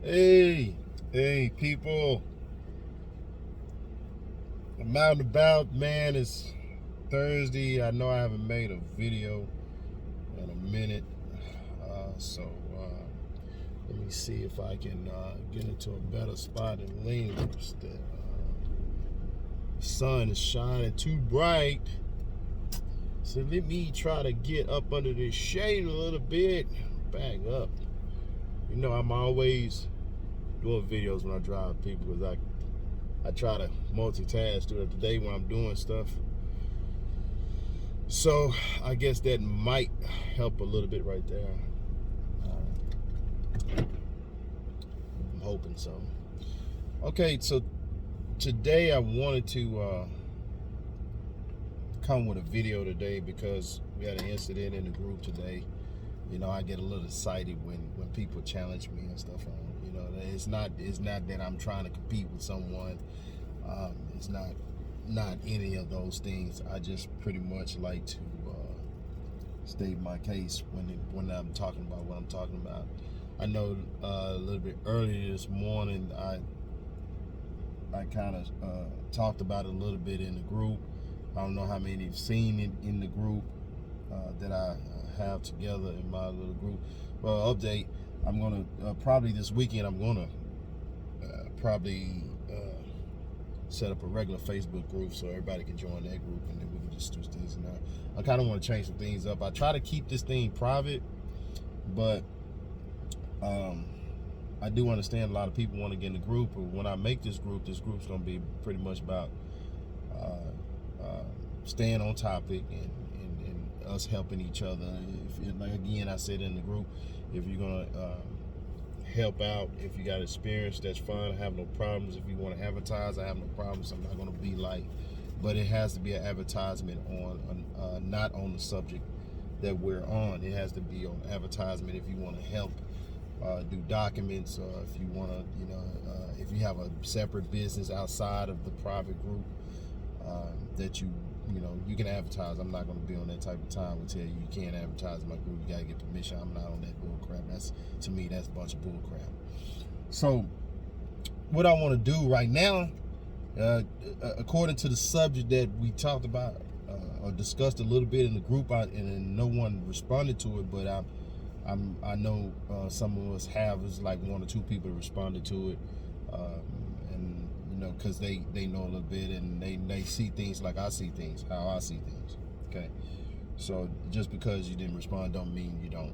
Hey, people. I'm out and about, man. It's Thursday. I know I haven't made a video in a minute. So let me see if I can get into a better spot and lean. The sun is shining too bright. So let me try to get up under this shade a little bit. Back up. You know, I'm always doing videos when I drive people because I try to multitask throughout the day when I'm doing stuff. So I guess that might help a little bit right there. I'm hoping so. Okay, so today I wanted to come with a video today because we had an incident in the group today. You know, I get a little excited when people challenge me and stuff. You know, it's not that I'm trying to compete with someone. It's not any of those things. I just pretty much like to state my case when I'm talking about what I'm talking about. I know a little bit earlier this morning I kind of talked about it a little bit in the group. I don't know how many have seen it in the group that I have together in my little group. Well, update. I'm gonna probably this weekend. I'm gonna probably set up a regular Facebook group so everybody can join that group, and then we can just do things. And I kind of want to change some things up. I try to keep this thing private, but I do understand a lot of people want to get in the group. But when I make this group's going to be pretty much about staying on topic and us helping each other. Like again, I said in the group, if you're gonna help out, if you got experience, that's fine. I have no problems. If you want to advertise, I have no problems. I'm not gonna be like, but it has to be an advertisement on not on the subject that we're on. It has to be on advertisement if you want to help do documents, or if you want to, if you have a separate business outside of the private group that you can advertise. I'm not going to be on that type of time. We tell you can't advertise in my group. You got to get permission. I'm not on that bull crap. To me, that's a bunch of bull crap. So what I want to do right now, according to the subject that we talked about or discussed a little bit in the group, and no one responded to it, but I know some of us have. It's like one or two people responded to it, and because they know a little bit, and they see things like I see things, how I see things. Okay, so just because you didn't respond don't mean you don't.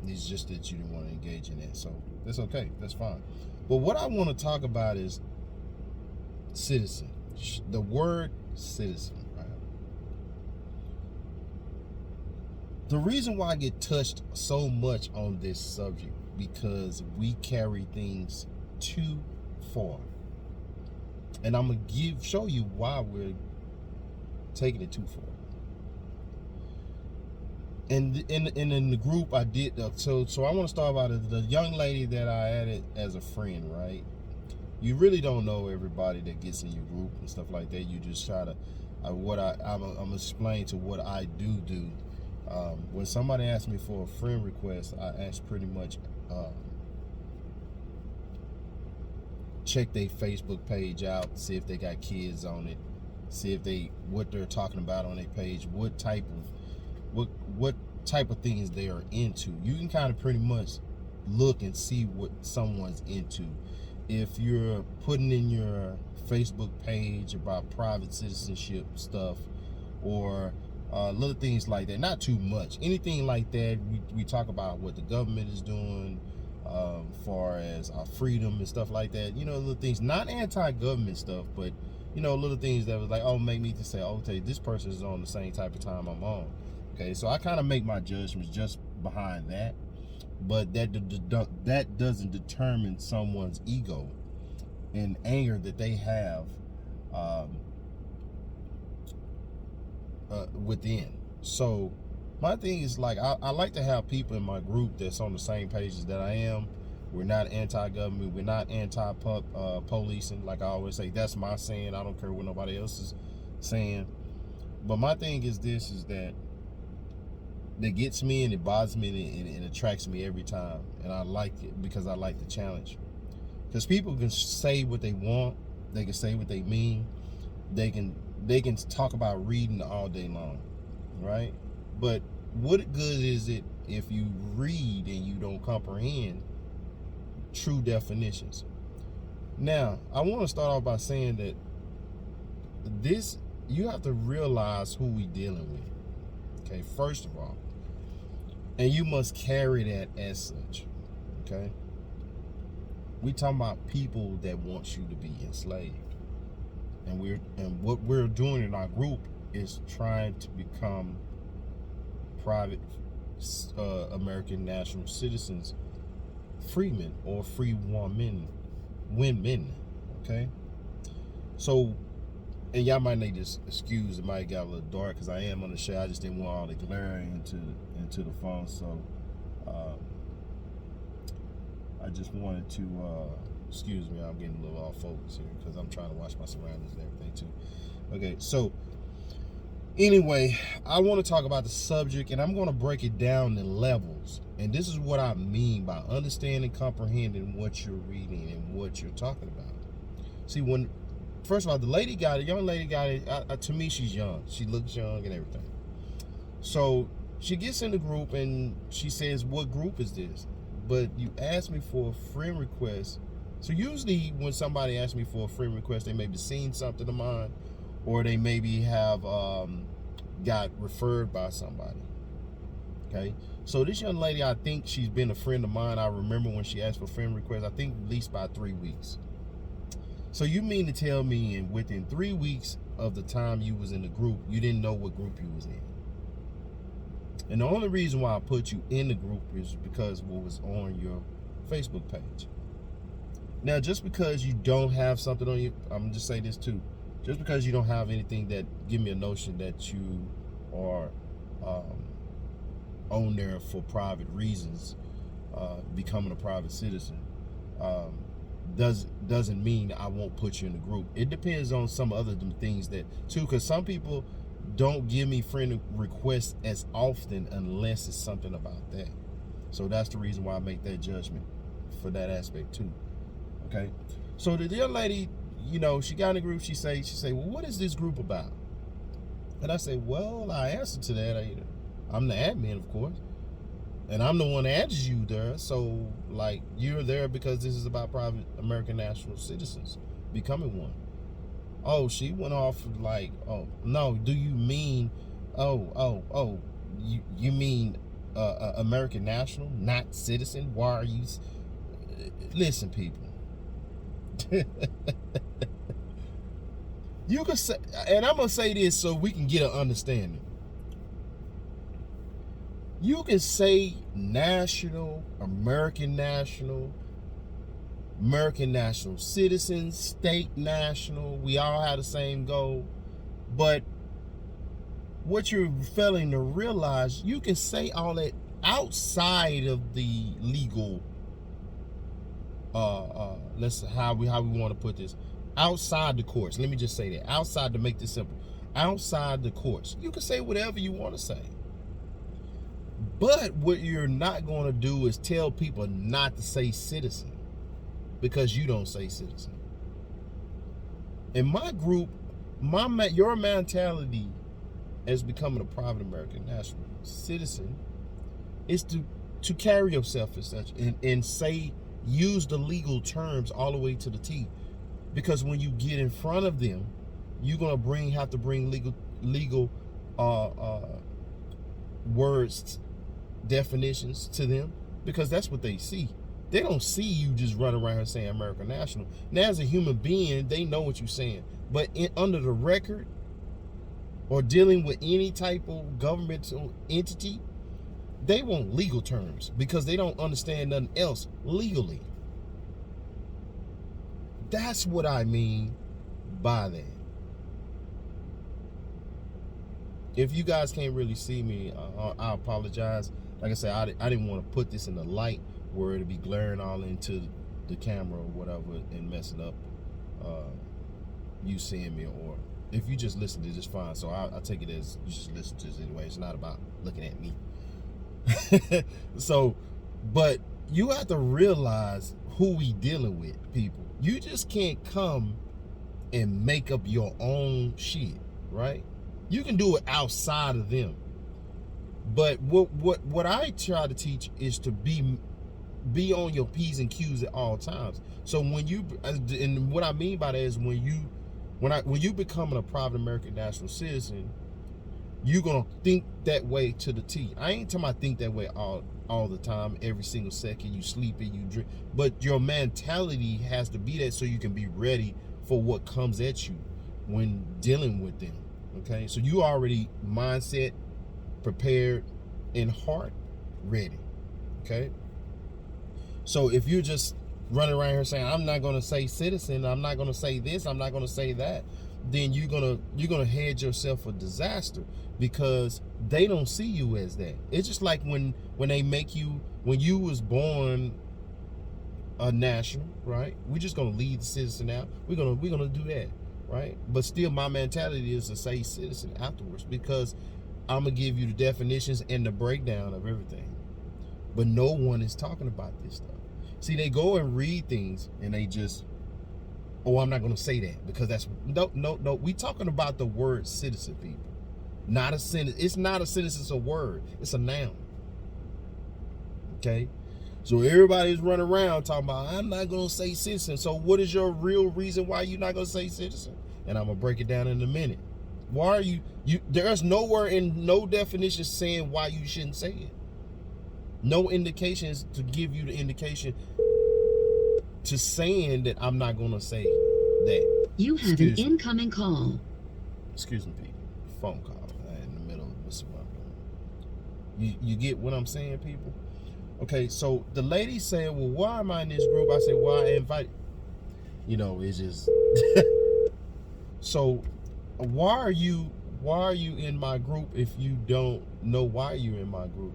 It's just that you didn't want to engage in it. So that's okay. That's fine. But what I want to talk about is citizen. The word citizen. Right? The reason why I get touched so much on this subject because we carry things too far. And I'm gonna show you why we're taking it too far. And in the group I did so I want to start about the young lady that I added as a friend, right? You really don't know everybody that gets in your group and stuff like that. You just try to I'm explain to what I do. When somebody asks me for a friend request, I ask pretty much check their Facebook page out, see if they got kids on it, see if what they're talking about on their page, what type of things they are into. You can kind of pretty much look and see what someone's into. If you're putting in your Facebook page about private citizenship stuff or little things like that, not too much, anything like that, we talk about what the government is doing, far as our freedom and stuff like that, little things, not anti-government stuff, but little things that was like, oh, make me to say, okay, this person is on the same type of time I'm on. Okay, so I kind of make my judgments just behind that, but that doesn't determine someone's ego and anger that they have within. So my thing is, like, I like to have people in my group that's on the same pages that I am. We're not anti-government. We're not anti-policing. Like I always say, that's my saying. I don't care what nobody else is saying. But my thing is this, is that gets me and it bothers me and it attracts me every time. And I like it because I like the challenge. Because people can say what they want, they can say what they mean, they can talk about reading all day long, right? But what good is it if you read and you don't comprehend true definitions? Now, I want to start off by saying that you have to realize who we dealing with. Okay, first of all, and you must carry that as such. Okay, we talking about people that want you to be enslaved, and what we're doing in our group is trying to become private American national citizens, freemen or free women. Okay, so, and y'all might need to excuse, it might get a little dark because I am on the show. I just didn't want all the glare into the phone, so I just wanted to excuse me. I'm getting a little off focus here because I'm trying to watch my surroundings and everything too. Okay, so anyway, I want to talk about the subject, and I'm going to break it down in levels. And this is what I mean by understanding, comprehending what you're reading and what you're talking about. See, first of all, the young lady got it. To me, she's young. She looks young and everything. So she gets in the group and she says, "What group is this?" But you asked me for a friend request. So usually when somebody asks me for a friend request, they maybe seen something of mine, or they maybe have got referred by somebody. Okay, so this young lady, I think she's been a friend of mine. I remember when she asked for friend request, I think at least by 3 weeks. So you mean to tell me within 3 weeks of the time you was in the group, you didn't know what group you was in? And the only reason why I put you in the group is because what was on your Facebook page. Now, just because you don't have something on you, I'm gonna just say this too. Just because you don't have anything that give me a notion that you are on there for private reasons, becoming a private citizen, doesn't mean I won't put you in the group. It depends on some other things that too, because some people don't give me friend requests as often unless it's something about that. So that's the reason why I make that judgment for that aspect too. Okay, so the young lady, she got in the group. She say, "Well, what is this group about?" And I say, "Well, I answer to that. I'm the admin, of course, and I'm the one that adds you there. So, like, you're there because this is about private American national citizens becoming one." Oh, she went off like, "Oh no, do you mean, you mean American national, not citizen? Why are you?" Listen, people. You can say, and I'm gonna say this so we can get an understanding. You can say national, American national citizen, state national. We all have the same goal, but what you're failing to realize, you can say all that outside of the legal. How we want to put this, outside the courts. Let me just say that, outside, to make this simple, outside the courts, you can say whatever you want to say. But what you're not going to do is tell people not to say citizen because you don't say citizen. In my group, your mentality as becoming a private American national citizen is to carry yourself as such and say, use the legal terms all the way to the T, because when you get in front of them, you're gonna have to bring legal words, definitions to them, because that's what they see. They don't see you just run around saying American national. Now, as a human being, they know what you're saying, but under the record or dealing with any type of governmental entity, they want legal terms because they don't understand nothing else legally. That's what I mean by that. If you guys can't really see me, I apologize. Like I said, I didn't want to put this in the light where it'll be glaring all into the camera or whatever and messing up you seeing me. Or if you just listen to this, fine. So I take it as you just listen to this anyway. It's not about looking at me. So, but you have to realize who we dealing with, people. You just can't come and make up your own shit, right? You can do it outside of them. But what I try to teach is to be on your P's and Q's at all times. So when you, and what I mean by that is when you becoming a private American national citizen, you're gonna think that way to the T. I ain't talking about think that way all the time, every single second. You sleep and you drink, but your mentality has to be that so you can be ready for what comes at you when dealing with them. Okay, so you already mindset prepared and heart ready. Okay, so if you're just running around here saying I'm not gonna say citizen, I'm not gonna say this, I'm not gonna say that, then you're gonna head yourself a disaster, because they don't see you as that. It's just like when they make you, when you was born a national, right? We're just gonna leave the citizen out. We're gonna do that, right? But still, my mentality is to say citizen afterwards, because I'm gonna give you the definitions and the breakdown of everything. But no one is talking about this stuff. See, they go and read things and they just, oh, I'm not gonna say that because that's no. We talking about the word citizen, people. Not a sentence. It's not a sentence. It's a word. It's a noun. Okay. So everybody's running around talking about I'm not gonna say citizen. So what is your real reason why you're not gonna say citizen? And I'm gonna break it down in a minute. Why are you? There's nowhere in no definition saying why you shouldn't say it. No indications to give you the indication to saying that I'm not gonna say that. You have an incoming call. Excuse me, people. Phone call in the middle of what's going on. You get what I'm saying, people? Okay, so the lady said, well, why am I in this group? I said, well, I invited. You know, it's just so why are you in my group if you don't know why you're in my group?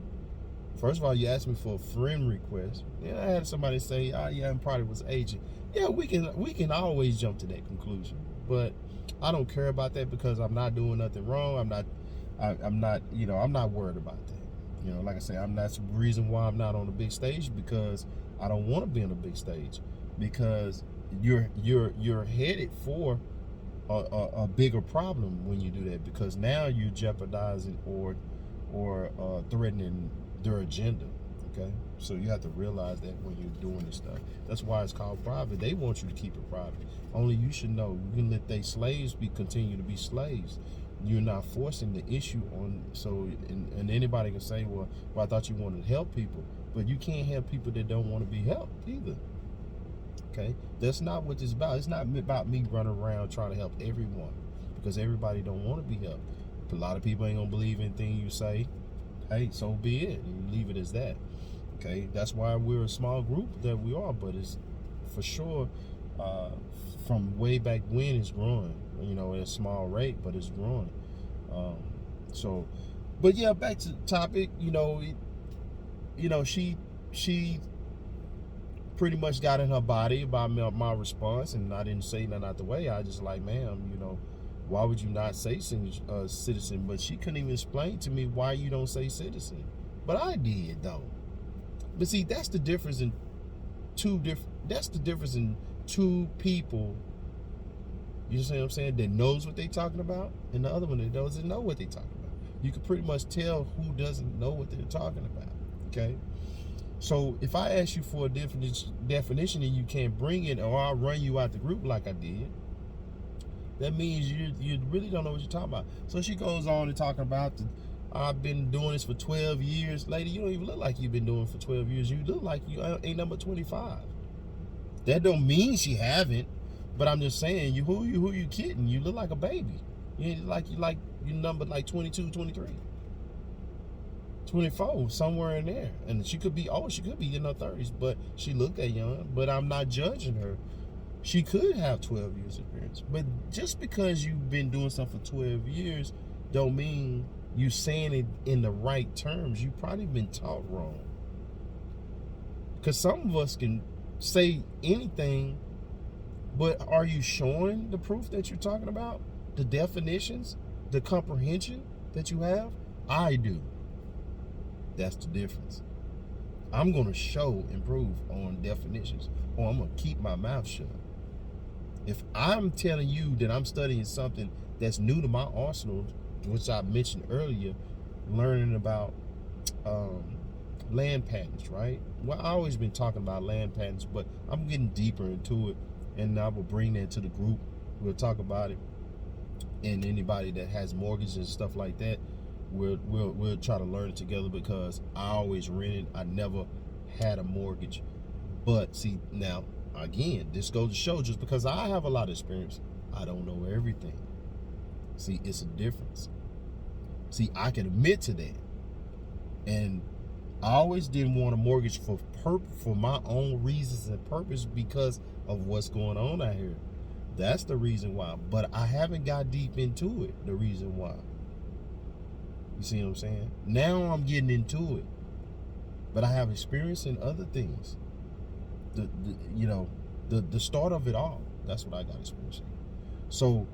First of all, you asked me for a friend request. Then I had somebody say, oh yeah, and probably was agent. Yeah, we can always jump to that conclusion. But I don't care about that because I'm not doing nothing wrong. I'm not, I'm not worried about that. You know, like I say, that's the reason why I'm not on the big stage, because I don't want to be on a big stage, because you're headed for a bigger problem when you do that, because now you're jeopardizing or threatening their agenda. Okay, so you have to realize that when you're doing this stuff. That's why it's called private. They want you to keep it private. Only you should know. You can let they slaves continue to be slaves. You're not forcing the issue on. So and anybody can say, well, I thought you wanted to help people, but you can't help people that don't want to be helped either. Okay, that's not what this is about. It's not about me running around trying to help everyone, because everybody don't want to be helped. A lot of people ain't gonna believe anything you say. Hey, so be it. You leave it as that. Okay, that's why we're a small group that we are, but it's for sure from way back when it's growing. You know, at a small rate, but it's growing. But yeah, back to the topic. She pretty much got in her body about my response, and I didn't say nothing out the way. I just like, ma'am, why would you not say citizen? But she couldn't even explain to me why you don't say citizen. But I did, though. But see, that's the difference in two people. You see what I'm saying? That knows what they talking about, and the other one that doesn't know what they talking about. You can pretty much tell who doesn't know what they're talking about. Okay. So if I ask you for a definition and you can't bring it, or I'll run you out the group like I did, that means you really don't know what you're talking about. So she goes on to talk about I've been doing this for 12 years. Lady, you don't even look like you've been doing it for 12 years. You look like you ain't number 25. That don't mean she haven't, but I'm just saying, who you kidding? You look like a baby. You numbered like 22, 23. 24, somewhere in there. And she could be in her 30s, but she looked that young. But I'm not judging her. She could have 12 years experience. But just because you've been doing something for 12 years don't mean you saying it in the right terms. You've probably been taught wrong. Because some of us can say anything, but are you showing the proof that you're talking about? The definitions, the comprehension that you have? I do. That's the difference. I'm going to improve on definitions, or I'm going to keep my mouth shut. If I'm telling you that I'm studying something that's new to my arsenal, which I mentioned earlier, learning about land patents, right? Well, I've always been talking about land patents, but I'm getting deeper into it, and I will bring that to the group. We'll talk about it, and anybody that has mortgages and stuff like that, we'll try to learn it together, because I always rented. I never had a mortgage. But see, now again, this goes to show, just because I have a lot of experience, I don't know everything. See, it's a difference. See, I can admit to that. And I always didn't want a mortgage for my own reasons and purpose, because of what's going on out here. That's the reason why. But I haven't got deep into it, the reason why. You see what I'm saying? Now I'm getting into it. But I have experience in other things. The start of it all. That's what I got experience in. So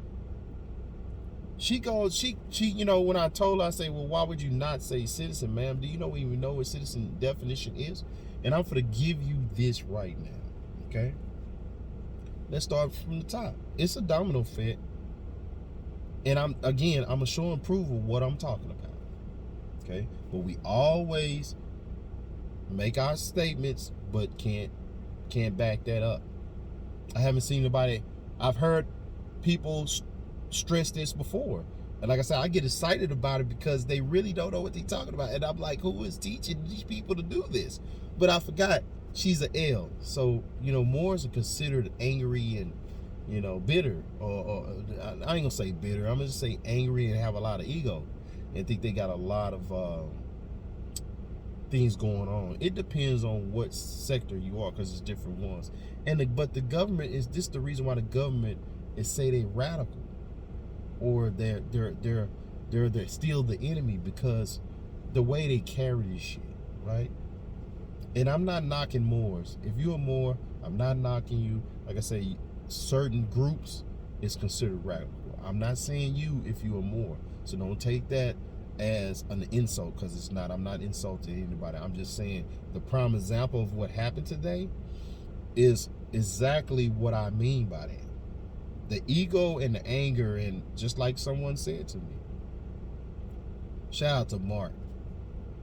she when I told her, I say, well, why would you not say citizen, ma'am? Do you even know what citizen definition is? And I'm going to give you this right now, okay? Let's start from the top. It's a domino effect. And I'm a show and prove of what I'm talking about, okay? But we always make our statements, but can't back that up. I haven't seen anybody. I've heard people stress this before, and like I said, I get excited about it because they really don't know what they're talking about, and I'm like, who is teaching these people to do this? But I forgot she's an L, so Moors are considered angry and bitter, or I ain't gonna say bitter. I'm gonna say angry and have a lot of ego, and think they got a lot of things going on. It depends on what sector you are, because it's different ones. But the government is this the reason why the government is say they radical, or they're still the enemy, because the way they carry this shit, right? And I'm not knocking Moors. If you're a Moor, I'm not knocking you. Like I say, certain groups is considered radical. I'm not saying you if you're a Moor, so don't take that as an insult, because it's not. I'm not insulting anybody. I'm just saying the prime example of what happened today is exactly what I mean by that. The ego and the anger, and just like someone said to me, shout out to Mark,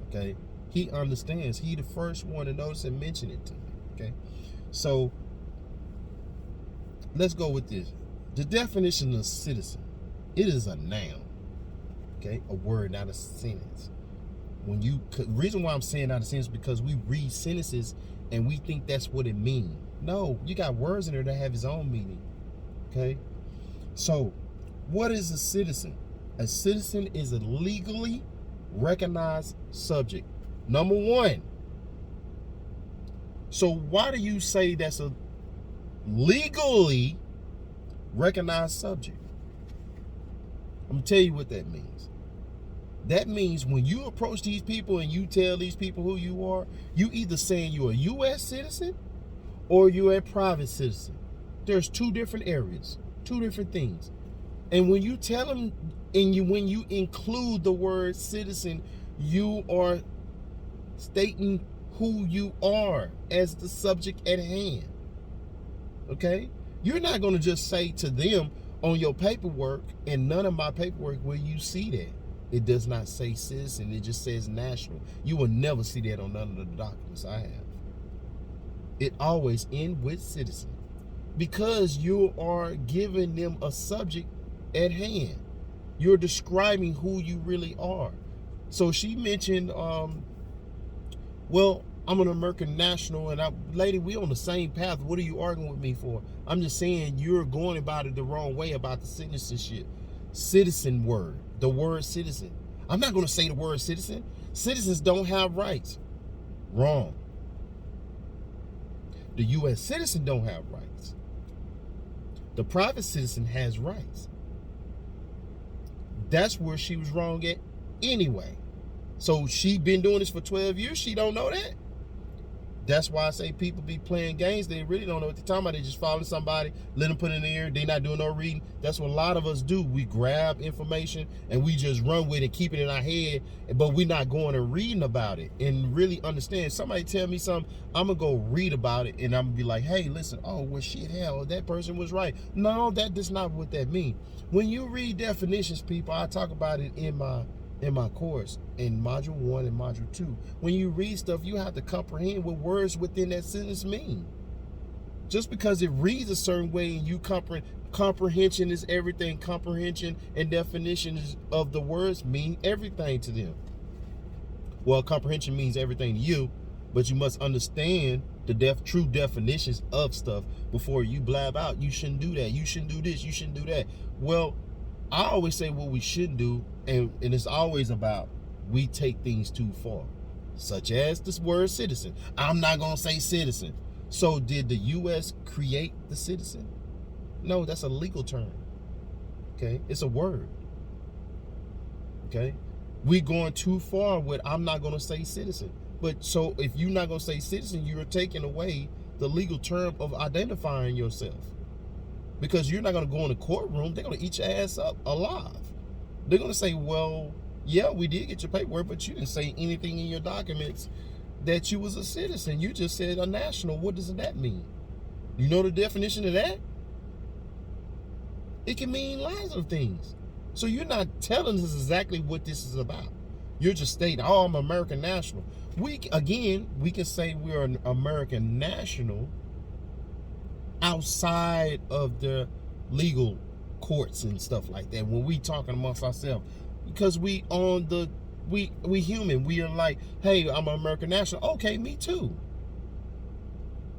okay? He understands. He the first one to notice and mention it to me, okay? So let's go with this. The definition of citizen, it is a noun. Okay, a word, not a sentence. Reason why I'm saying not a sentence, because we read sentences and we think that's what it means. No, you got words in there that have its own meaning. Okay, so what is a citizen? A citizen is a legally recognized subject. Number one. So why do you say that's a legally recognized subject? I'm gonna tell you what that means. That means when you approach these people and you tell these people who you are, you either saying you're a U.S. citizen or you're a private citizen. There's two different areas, two different things. And when you tell them, when you include the word citizen, you are stating who you are as the subject at hand. Okay? You're not going to just say to them on your paperwork, and none of my paperwork will you see that. It does not say citizen, it just says national. You will never see that on none of the documents I have. It always ends with citizen, because you are giving them a subject at hand. You're describing who you really are. So she mentioned, well, I'm an American national, and lady, we on the same path. What are you arguing with me for? I'm just saying you're going about it the wrong way about the citizenship. Citizen word, the word citizen. I'm not going to say the word citizen. Citizens don't have rights. Wrong. The U.S. citizen don't have rights. The private citizen has rights. That's where she was wrong at anyway. So she been doing this for 12 years. She don't know that. That's why I say people be playing games. They really don't know what they're talking about. They just following somebody, let them put it in the ear. They not doing no reading. That's what a lot of us do. We grab information and we just run with it, keep it in our head, but we not going and reading about it and really understand. Somebody tell me something, I'm going to go read about it and I'm going to be like, hey, listen, oh, well, shit, hell, that person was right. No, that's not what that means. When you read definitions, people, I talk about it in my course in module 1 and module 2. When you read stuff, you have to comprehend what words within that sentence mean. Just because it reads a certain way and you comprehension is everything. Comprehension and definitions of the words mean everything to them. Well, comprehension means everything to you, but you must understand the true definitions of stuff before you blab out. You shouldn't do that. You shouldn't do this. You shouldn't do that. Well, I always say what we shouldn't do, and it's always about we take things too far, such as this word citizen. I'm not going to say citizen. So did the U.S. create the citizen? No, that's a legal term. Okay? It's a word. Okay? We going too far with I'm not going to say citizen. But so if you're not going to say citizen, you're taking away the legal term of identifying yourself. Because you're not going to go in the courtroom. They're going to eat your ass up alive. They're going to say, well, yeah, we did get your paperwork, but you didn't say anything in your documents that you was a citizen. You just said a national. What does that mean? You know the definition of that? It can mean lots of things. So you're not telling us exactly what this is about. You're just stating, oh, I'm American national. We can say we're an American national outside of the legal courts and stuff like that when we talking amongst ourselves, because we human. We are like, hey, I'm an American national. Okay, me too.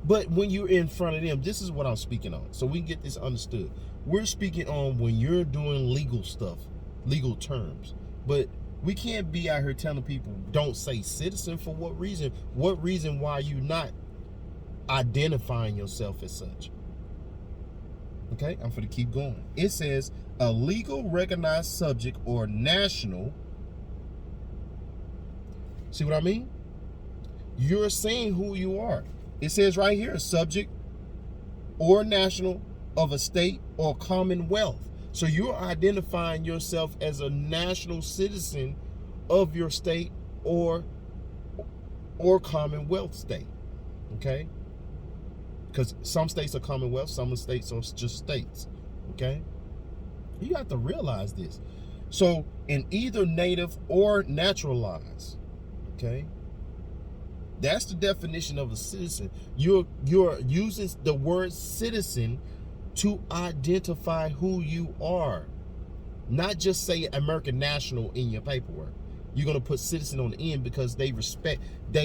But when you're in front of them, this is what I'm speaking on, so we can get this understood. We're speaking on when you're doing legal stuff, legal terms. But we can't be out here telling people don't say citizen. For what reason? What reason why you not identifying yourself as such? Okay, I'm going to keep going. It says a legal recognized subject or national. See what I mean? You're saying who you are. It says right here, subject or national of a state or commonwealth. So you're identifying yourself as a national citizen of your state or commonwealth state. Okay? Because some states are commonwealth, some states are just states. Okay? You have to realize this. So in either native or naturalized. Okay? That's the definition of a citizen. You're using the word citizen to identify who you are. Not just say American national in your paperwork. You're going to put citizen on the end because they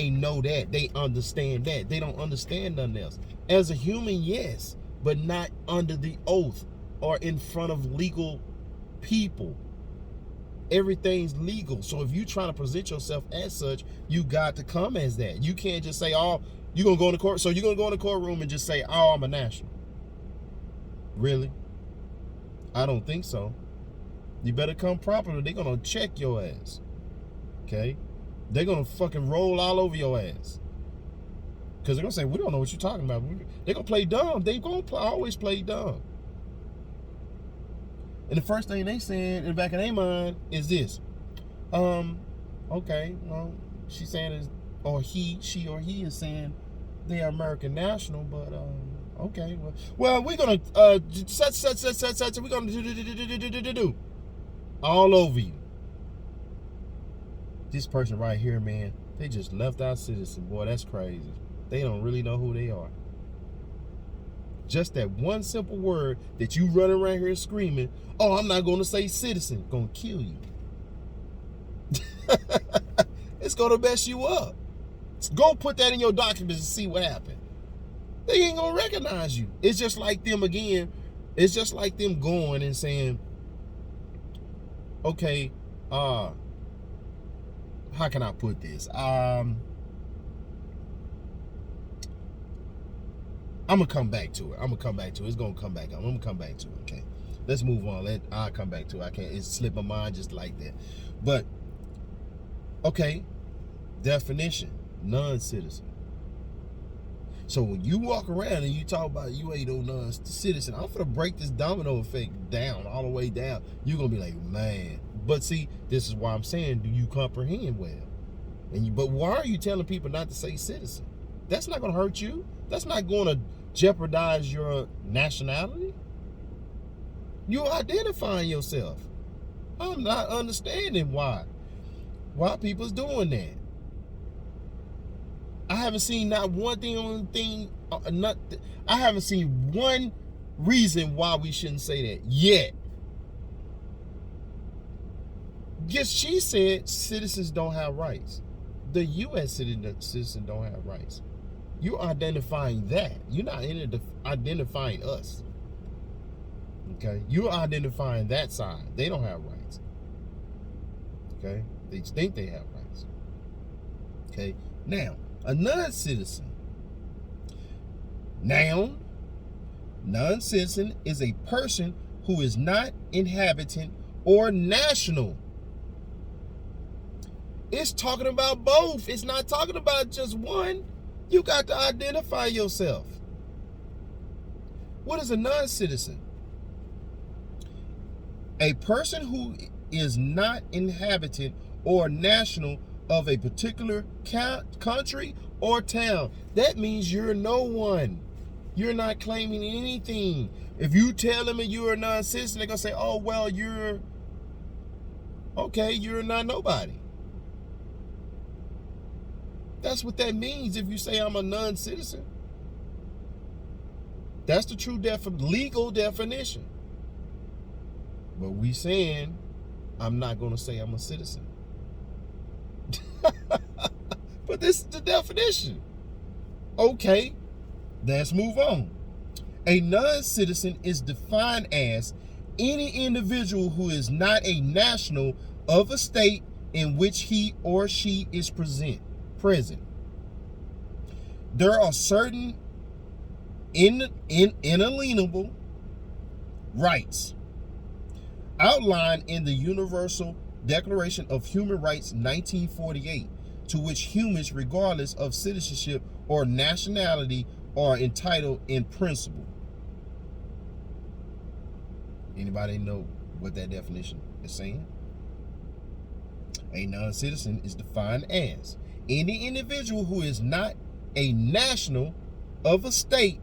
know that, they understand that. They don't understand nothing else. As a human, yes, but not under the oath or in front of legal people. Everything's legal. So if you're trying to present yourself as such, you got to come as that. You can't just say, oh, you're going to go in the court. So you're going to go in the courtroom and just say, oh, I'm a national. Really? I don't think so. You better come properly. They're going to check your ass. Okay? They're going to fucking roll all over your ass. Because they're going to say, we don't know what you're talking about. They're going to play dumb. They're going to always play dumb. And the first thing they saying in the back of their mind is this. Okay, well, she's saying is, or she or he is saying they are American national, but okay, well, we're gonna we're gonna do all over you. This person right here, man, they just left out citizen. Boy, that's crazy. They don't really know who they are. Just that one simple word that you run around here screaming, oh, I'm not going to say citizen, going to kill you. It's going to mess you up. Go put that in your documents and see what happened. They ain't going to recognize you. It's just like them again. It's just like them going and saying, okay, how can I put this? I'm going to come back to it. It's going to come back. I'm going to come back to it, okay? Let's move on. I'll come back to it. I can't. It slipped my mind just like that. But, okay, definition, non-citizen. So when you walk around and you talk about you ain't no non-citizen, I'm gonna break this domino effect down, all the way down. You're gonna be like, man. But see, this is why I'm saying, do you comprehend well? But why are you telling people not to say citizen? That's not gonna hurt you. That's not gonna jeopardize your nationality. You're identifying yourself. I'm not understanding why people's doing that. I haven't seen not one thing. I haven't seen one reason why we shouldn't say that yet. Yes, she said citizens don't have rights. The U.S. citizen don't have rights. You're identifying that. You're not identifying us. Okay? You're identifying that side. They don't have rights. Okay? They think they have rights. Okay? Now, a non-citizen. Noun, non-citizen is a person who is not inhabitant or national. It's talking about both. It's not talking about just one. You got to identify yourself. What is a non-citizen? A person who is not inhabitant or national of a particular country or town. That means you're no one. You're not claiming anything. If you tell them that you're a non-citizen, they're going to say, oh, well, you're not nobody. That's what that means if you say I'm a non-citizen. That's the true legal definition. But we saying I'm not going to say I'm a citizen. But this is the definition. Okay, let's move on. A non-citizen is defined as any individual who is not a national of a state in which he or she is present. There are certain inalienable rights outlined in the Universal Declaration of Human Rights 1948, to which humans, regardless of citizenship or nationality, are entitled in principle. Anybody know what that definition is saying? A non-citizen is defined as any individual who is not a national of a state.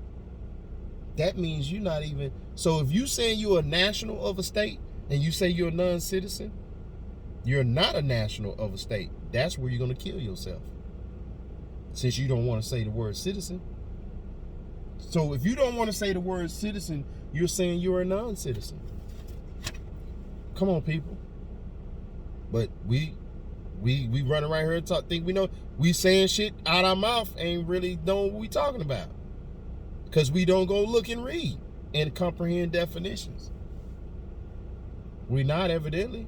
That means you're not even. So if you say you're a national of a state and you say you're a non-citizen, you're not a national of a state. That's where you're going to kill yourself, since you don't want to say the word citizen. So if you don't want to say the word citizen, you're saying you're a non-citizen. Come on, people. But we run around here and think we know. We saying shit out our mouth, ain't really know what we talking about, because we don't go look and read and comprehend definitions. We're not, evidently.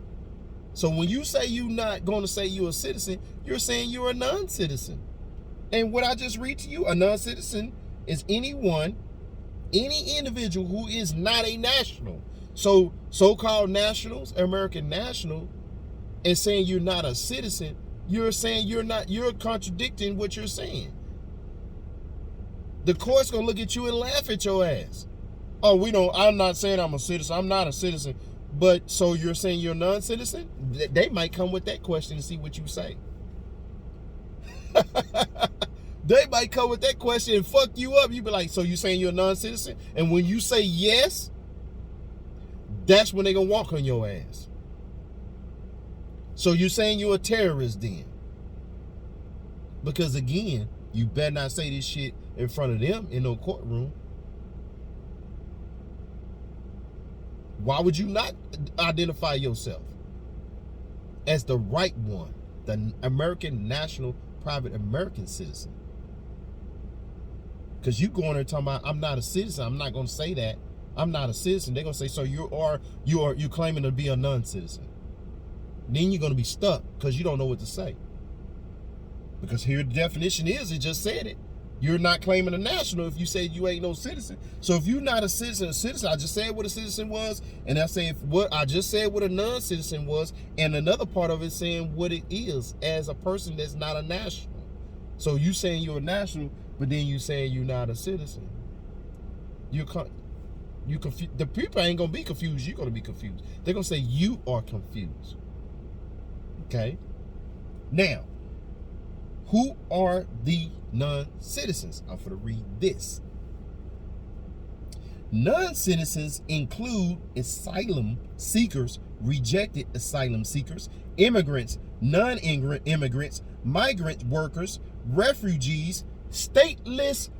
So when you say you're not going to say you're a citizen, you're saying you're a non-citizen. And what I just read to you, a non-citizen is any individual who is not a national. So so-called nationals, American national, and saying you're not a citizen, you're saying you're contradicting what you're saying. The court's gonna look at you and laugh at your ass. Oh, I'm not saying I'm a citizen. I'm not a citizen. But so you're saying you're a non-citizen? They might come with that question and see what you say. They might come with that question and fuck you up. You be like, so you saying you're a non-citizen? And when you say yes, that's when they gonna walk on your ass. So you're saying you're a terrorist then? Because again, you better not say this shit in front of them in no courtroom. Why would you not identify yourself as the right one, the American national private American citizen? Because you going there talking about, I'm not a citizen. I'm not going to say that. I'm not a citizen. They're going to say, so you're claiming to be a non-citizen. Then you're going to be stuck because you don't know what to say. Because here the definition is, it just said it. You're not claiming a national if you say you ain't no citizen. So if you're not a citizen, I just said what a citizen was, and I say what I just said what a non-citizen was, and another part of it saying what it is as a person that's not a national. So you saying you're a national, but then you saying you're not a citizen. You confused. The people ain't gonna be confused. You're gonna be confused. They're gonna say you are confused. Okay. Now, who are the non-citizens? I'm going to read this. Non-citizens include asylum seekers, rejected asylum seekers, immigrants, non-immigrants, migrant workers, refugees, stateless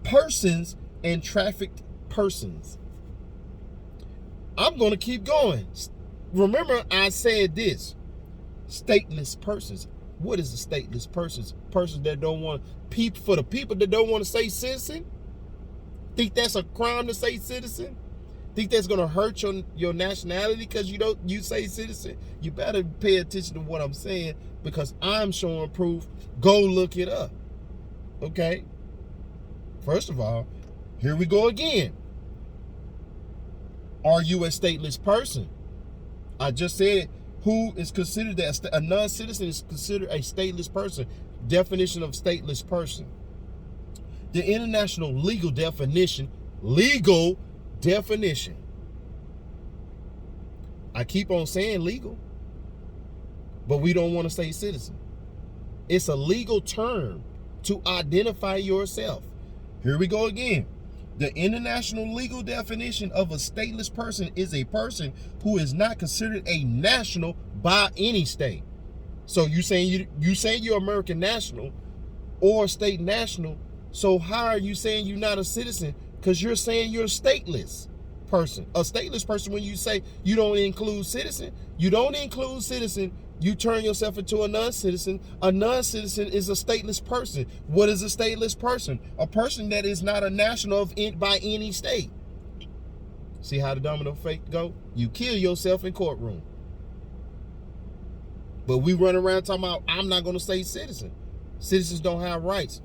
persons, and trafficked persons. I'm going to keep going. Remember, I said this. Stateless persons. What is a stateless person? Persons that don't want for the people that don't want to say citizen. Think that's a crime to say citizen? Think that's gonna hurt your nationality because you say citizen? You better pay attention to what I'm saying because I'm showing proof. Go look it up. Okay. First of all, here we go again. Are you a stateless person? I just said who is considered that a non-citizen is considered a stateless person. Definition of stateless person. The international legal definition. I keep on saying legal, but we don't want to say citizen. It's a legal term to identify yourself. Here we go again. The international legal definition of a stateless person is a person who is not considered a national by any state. So you saying you're American national or state national. So how are you saying you're not a citizen? Because you're saying you're a stateless person. A stateless person, when you say you don't include citizen, you turn yourself into a non-citizen. A non-citizen is a stateless person. What is a stateless person? A person that is not a national by any state. See how the domino effect go? You kill yourself in courtroom. But we run around talking about, I'm not going to say citizen. Citizens don't have rights.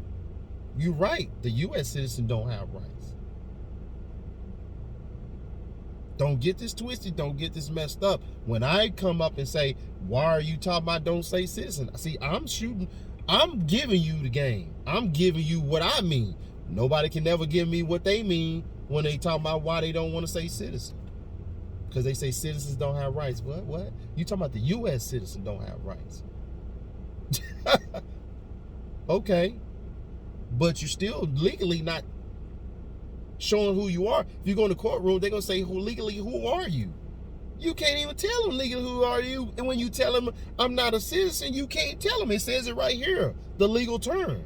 You're right. The U.S. citizen don't have rights. Don't get this twisted. Don't get this messed up. When I come up and say, why are you talking about don't say citizen? See, I'm giving you the game. I'm giving you what I mean. Nobody can never give me what they mean when they talk about why they don't want to say citizen. Because they say citizens don't have rights. What? You talking about the U.S. citizen don't have rights. Okay. But you're still legally not showing who you are. If you go in the courtroom, they're going to say, who are you? You can't even tell them legally who are you. And when you tell them, I'm not a citizen, you can't tell them. It says it right here, the legal term.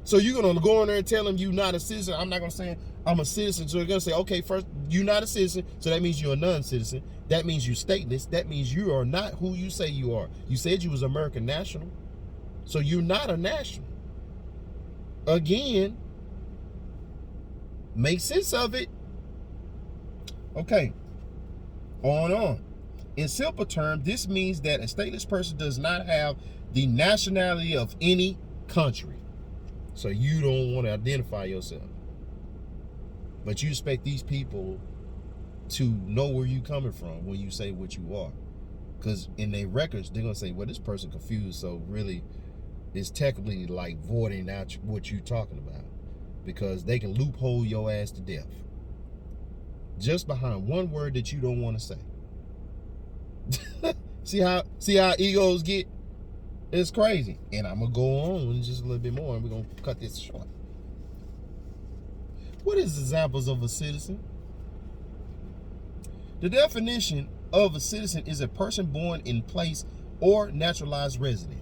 So you're going to go in there and tell them you're not a citizen. I'm not going to say I'm a citizen. So they're going to say, okay, first, you're not a citizen. So that means you're a non-citizen. That means you're stateless. That means you are not who you say you are. You said you was American national. So you're not a national. Again, make sense of it. Okay. On. In simple terms, this means that a stateless person does not have the nationality of any country. So you don't want to identify yourself. But you expect these people to know where you're coming from when you say what you are. Because in their records, they're going to say, well, this person confused. So really, it's technically like voiding out what you're talking about. Because they can loophole your ass to death. Just behind one word that you don't want to say. See how egos get? It's crazy. And I'm going to go on just a little bit more and we're going to cut this short. What is examples of a citizen? The definition of a citizen is a person born in place or naturalized resident.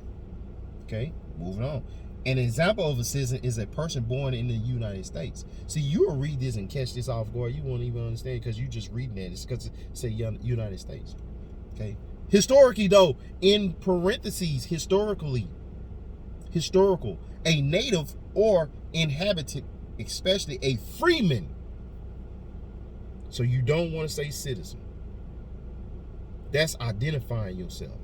Okay, moving on. An example of a citizen is a person born in the United States. See, you will read this and catch this off guard. You won't even understand because you're just reading that. It's because it say United States. Okay. Historically, though, in parentheses, historical, a native or inhabitant, especially a freeman. So you don't want to say citizen. That's identifying yourself.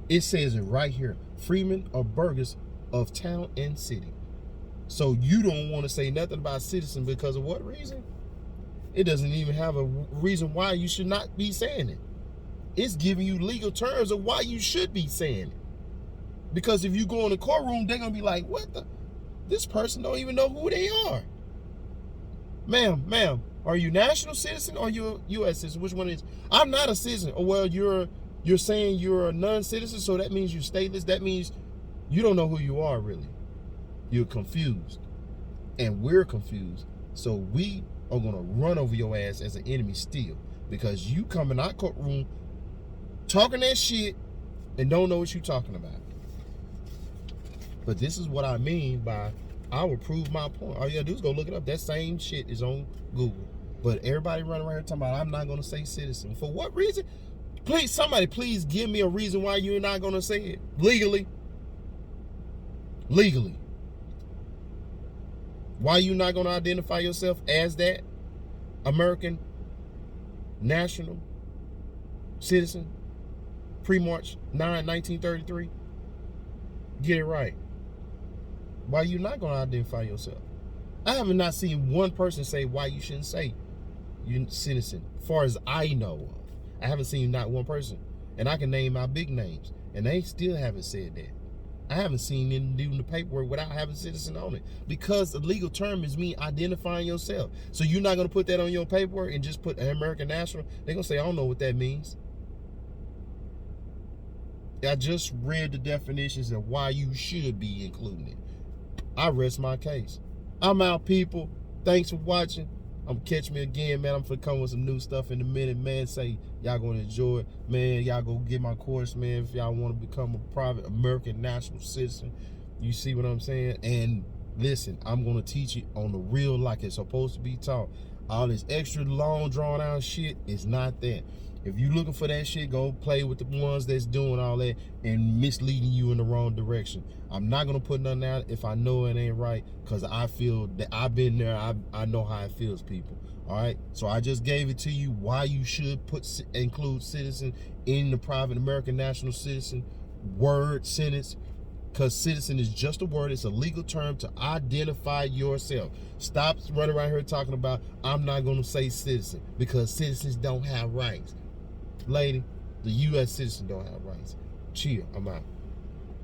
It says it right here. Freemen or burghers of town and city. So you don't want to say nothing about citizen because of what reason? It doesn't even have a reason why you should not be saying it. It's giving you legal terms of why you should be saying it. Because if you go in the courtroom, they're going to be like, what the? This person don't even know who they are. Ma'am, are you national citizen or you a U.S. citizen? Which one is? I'm not a citizen. Oh, well, you're saying you're a non-citizen, so that means you're stateless. That means you don't know who you are, really. You're confused. And we're confused. So we are going to run over your ass as an enemy still. Because you come in our courtroom talking that shit and don't know what you're talking about. But this is what I mean by I will prove my point. All you gotta do is go look it up. That same shit is on Google. But everybody running around here talking about I'm not gonna say citizen. For what reason? Please, somebody please give me a reason why you're not gonna say it. Legally. Legally. Why you not gonna identify yourself as that American national citizen pre-March 9, 1933? Get it right. Why you not going to identify yourself? I have not seen one person say why you shouldn't say you're citizen, as far as I know of. I haven't seen not one person. And I can name my big names, and they still haven't said that. I haven't seen them do the paperwork without having citizen on it. Because the legal term is me identifying yourself. So you're not going to put that on your paperwork and just put an American national? They're going to say, I don't know what that means. I just read the definitions of why you should be including it. I rest my case. I'm out, people. Thanks for watching. I'm gonna catch me again, man. I'm gonna come with some new stuff in a minute, man. Say y'all gonna enjoy it, man. Y'all go get my course, man. If y'all want to become a private American national citizen, you see what I'm saying? And listen, I'm gonna teach it on the real like it's supposed to be taught. All this extra long drawn out shit is not that. If you looking for that shit, go play with the ones that's doing all that and misleading you in the wrong direction. I'm not gonna put nothing out if I know it ain't right, because I feel that I've been there. I know how it feels, people. All right, so I just gave it to you why you should include citizen in the private American national citizen word sentence, because citizen is just a word. It's a legal term to identify yourself. Stop running around here talking about I'm not gonna say citizen because citizens don't have rights. Lady, the U.S. citizen don't have rights. Chill, I'm out.